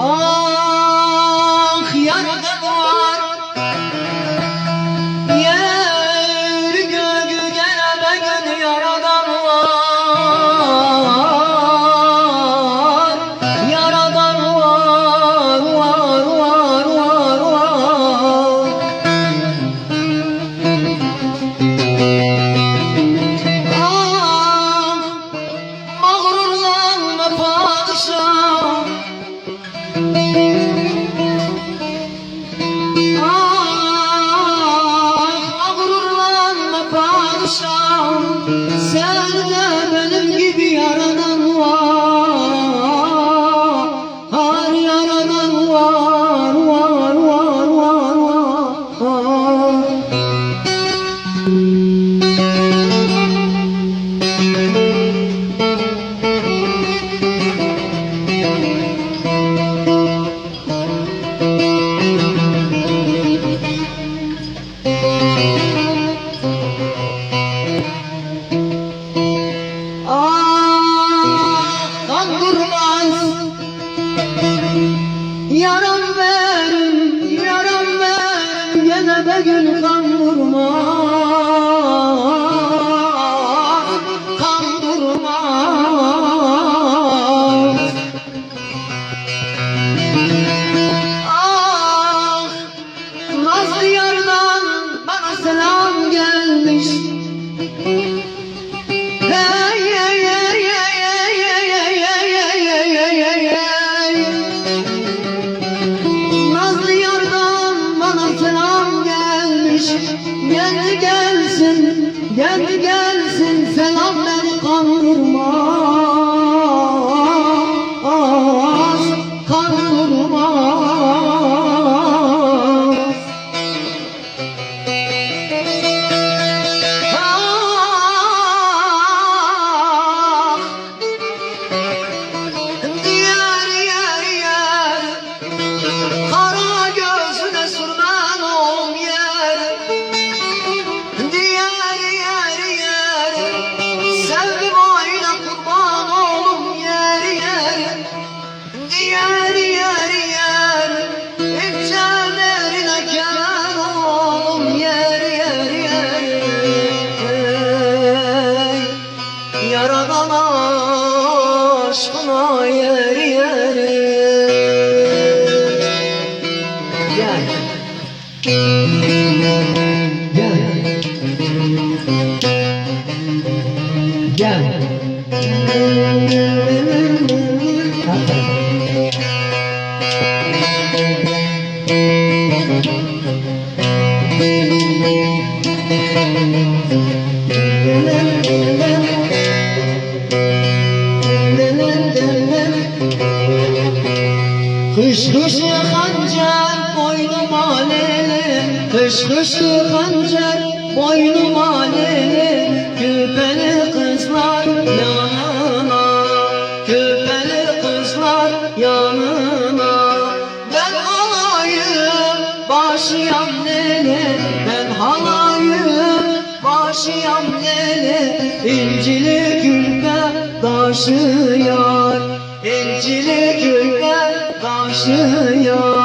Ah yarada var, yer göğü geleme gün yaradan var, yaradan var, var, var, var, var. Ah mağrurlanma padişah, sen de benim gibi yaradan var, yaradan var, var, var, var, var. Yaram verin, yaram verin, gene de gün kan durmaz, kan durmaz. Ah, nazlı yardan bana selam gelmiş. Hey, hey, hey, hey, hey, hey, hey, hey, hey, hey, hey, hey. Geldi gelsin, geldi gelsin, selam beni kandırmaz, kandırmaz. Ah, diğer yer yer, kara gözüne sürmen ol yer. Diğer yer yer, sevgi boyuna kurban olum yer yer. Diğer yer yer, incelerine kemer olum yer yer yer. Ey, yaradan aşkına yer yer. Gel. Gel. Gel. Kış kışı hançer boynuma lele, kış kışı hançer boynuma lele. Küpeli kızlar yanına, küpeli kızlar yanına. Ben halayım başıyam lele, ben halayım başıyam lele. İncili külpe taşıyar, İncili külpe taşıyar.